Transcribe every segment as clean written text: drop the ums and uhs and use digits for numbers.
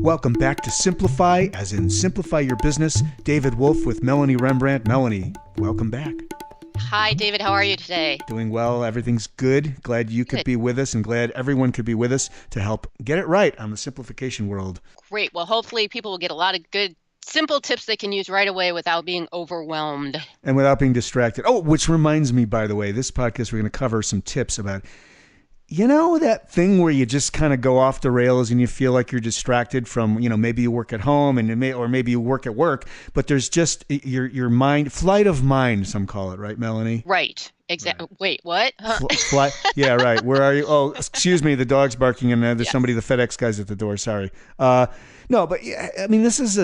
Welcome back to Simplify, as in Simplify Your Business. David Wolf with Melanie Rembrandt. Melanie, welcome back. Hi, David. How are you today? Doing well. Everything's good. Glad you could be with us and glad everyone could be with us to help get it right on the simplification world. Great. Well, hopefully people will get a lot of good, simple tips they can use right away without being overwhelmed. And without being distracted. Oh, which reminds me, by the way, this podcast, we're going to cover some tips about, you know, that thing where you just kind of go off the rails and you feel like you're distracted from, you know, maybe you work at home and or maybe you work at work, but there's just your mind, flight of mind, some call it, right, Melanie? Right. Exactly. Right. Wait, what? Fly. Yeah, right. Where are you? Oh, excuse me. The dog's barking and there's somebody, the FedEx guy's at the door. Sorry. No, but yeah, I mean, this is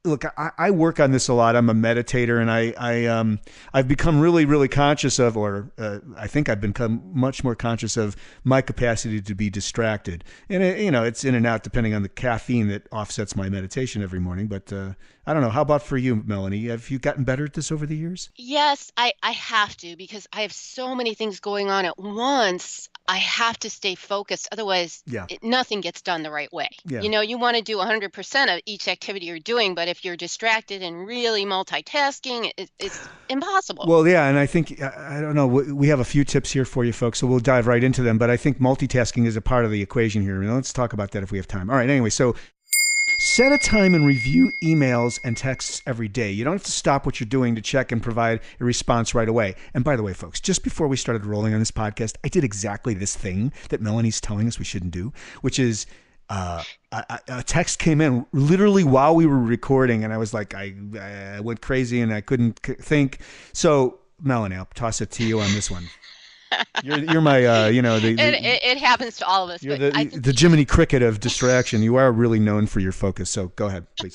look, I work on this a lot. I'm a meditator, and I've become really, really conscious of, or I think I've become much more conscious of my capacity to be distracted. And it's in and out depending on the caffeine that offsets my meditation every morning. But I don't know. How about for you, Melanie? Have you gotten better at this over the years? Yes, I have to, because I have so many things going on at once. I have to stay focused. Otherwise, nothing gets done the right way. Yeah. You know, you want to do 100% of each activity you're doing, but if you're distracted and really multitasking, it's impossible. Well, yeah, and I think, I don't know, we have a few tips here for you folks, so we'll dive right into them, but I think multitasking is a part of the equation here. Let's talk about that if we have time. All right, anyway, so set a time and review emails and texts every day. You don't have to stop what you're doing to check and provide a response right away. And by the way, folks, just before we started rolling on this podcast, I did exactly this thing that Melanie's telling us we shouldn't do, which is a text came in literally while we were recording, and I was like, I went crazy and I couldn't think. So, Melanie, I'll toss it to you on this one. You're my, it happens to all of us. You're the Jiminy Cricket of distraction. You are really known for your focus. So go ahead, please.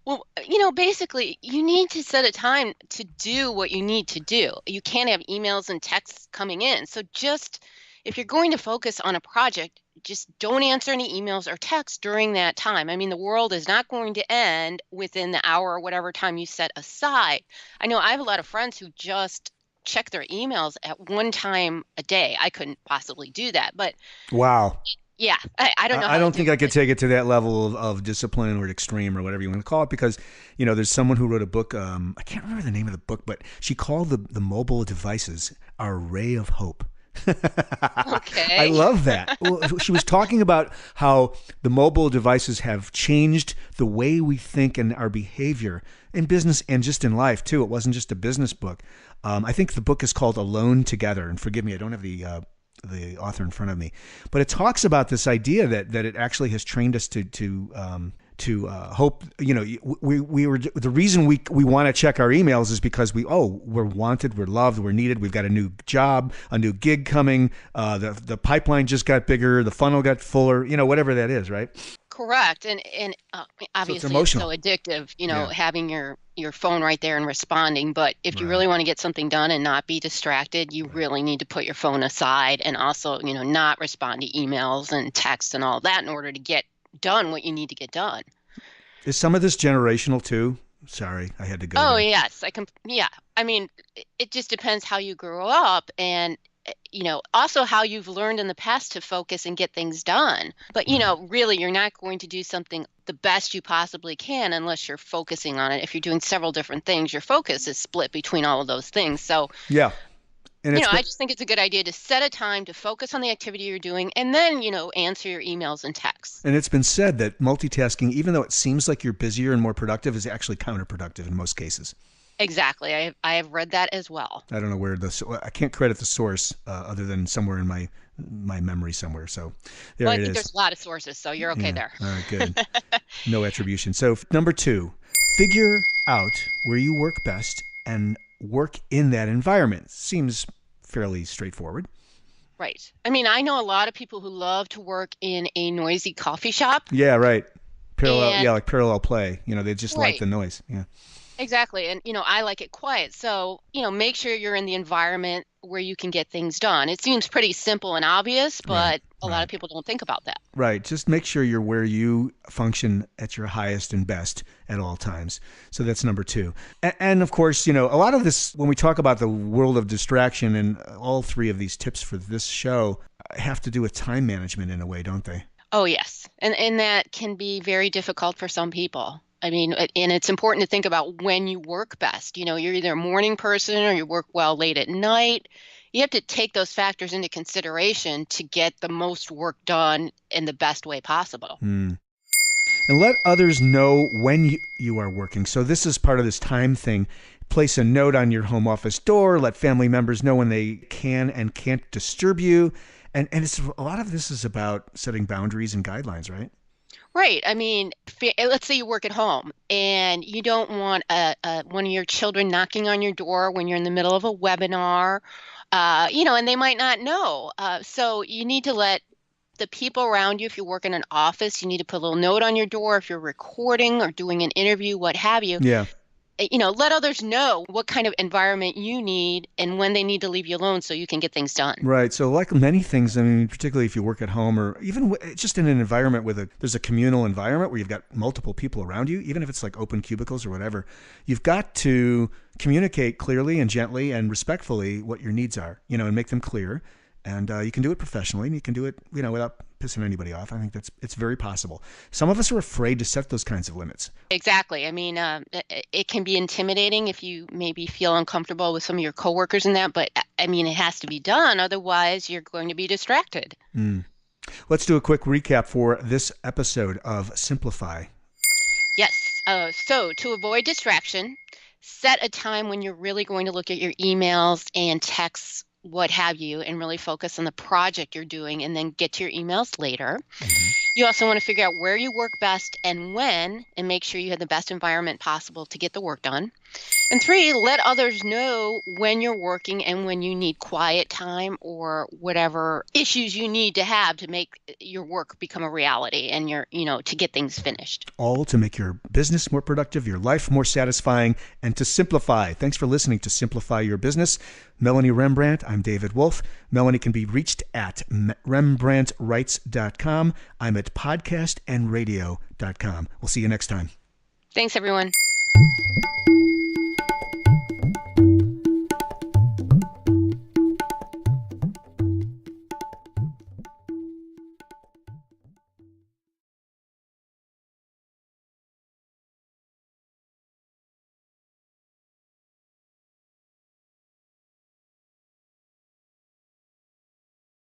Well, basically, you need to set a time to do what you need to do. You can't have emails and texts coming in. So just, if you're going to focus on a project, just don't answer any emails or texts during that time. I mean, the world is not going to end within the hour or whatever time you set aside. I know I have a lot of friends who just check their emails at one time a day. I couldn't possibly do that, but wow. Yeah, I don't know. I don't think I could take it to that level of discipline or extreme or whatever you want to call it, because, there's someone who wrote a book. I can't remember the name of the book, but she called the mobile devices our ray of hope. Okay. I love that. She was talking about how the mobile devices have changed the way we think and our behavior in business and just in life too. It wasn't just a business book. I think the book is called Alone Together, and forgive me, I don't have the author in front of me, but it talks about this idea that it actually has trained us to hope. We were, the reason we want to check our emails is because we're wanted, we're loved, we're needed, we've got a new job, a new gig coming, the pipeline just got bigger, the funnel got fuller, whatever that is, right? Correct. And obviously it's so addictive, having your phone right there and responding. But if you really want to get something done and not be distracted, you really need to put your phone aside and also, not respond to emails and texts and all that in order to get done what you need to get done. Is some of this generational too? Sorry, I had to go. Oh, there. yes. I mean, it just depends how you grew up and, also how you've learned in the past to focus and get things done. But, really, you're not going to do something the best you possibly can unless you're focusing on it. If you're doing several different things, your focus is split between all of those things. So, yeah. And I just think it's a good idea to set a time to focus on the activity you're doing and then, answer your emails and texts. And it's been said that multitasking, even though it seems like you're busier and more productive, is actually counterproductive in most cases. Exactly. I have read that as well. I don't know where I can't credit the source other than somewhere in my memory somewhere. So there it is. I think there's a lot of sources, so you're okay there. All right, good. No attribution. So number 2, figure out where you work best and work in that environment. Seems fairly straightforward. Right. I mean, I know a lot of people who love to work in a noisy coffee shop. Yeah, right. Like parallel play. They just like the noise. Yeah. Exactly. And, I like it quiet. So, make sure you're in the environment where you can get things done. It seems pretty simple and obvious, but a lot of people don't think about that. Right. Just make sure you're where you function at your highest and best at all times. So that's number 2. And of course, a lot of this, when we talk about the world of distraction, and all 3 of these tips for this show have to do with time management in a way, don't they? Oh, yes. And that can be very difficult for some people. I mean, and it's important to think about when you work best. You're either a morning person or you work well late at night. You have to take those factors into consideration to get the most work done in the best way possible. Hmm. And let others know when you are working. So this is part of this time thing. Place a note on your home office door. Let family members know when they can and can't disturb you. And it's a lot of this is about setting boundaries and guidelines, right? Right. I mean, let's say you work at home and you don't want one of your children knocking on your door when you're in the middle of a webinar, and they might not know. So you need to let the people around you, if you work in an office, you need to put a little note on your door if you're recording or doing an interview, what have you. Yeah. Let others know what kind of environment you need and when they need to leave you alone so you can get things done. Right. So like many things, I mean, particularly if you work at home or even just in an environment where there's a communal environment where you've got multiple people around you, even if it's like open cubicles or whatever, you've got to communicate clearly and gently and respectfully what your needs are, and make them clear. And you can do it professionally, and you can do it, without pissing anybody off. I think it's very possible. Some of us are afraid to set those kinds of limits. Exactly. I mean, it can be intimidating if you maybe feel uncomfortable with some of your coworkers and that, but I mean, it has to be done. Otherwise, you're going to be distracted. Mm. Let's do a quick recap for this episode of Simplify. Yes. So to avoid distraction, set a time when you're really going to look at your emails and texts, what have you, and really focus on the project you're doing and then get to your emails later. Mm-hmm. You also want to figure out where you work best and when, and make sure you have the best environment possible to get the work done. And 3, let others know when you're working and when you need quiet time or whatever issues you need to have to make your work become a reality and to get things finished. All to make your business more productive, your life more satisfying, and to simplify. Thanks for listening to Simplify Your Business. Melanie Rembrandt, I'm David Wolf. Melanie can be reached at rembrandtwrites.com. I'm at podcastandradio.com. We'll see you next time. Thanks, everyone.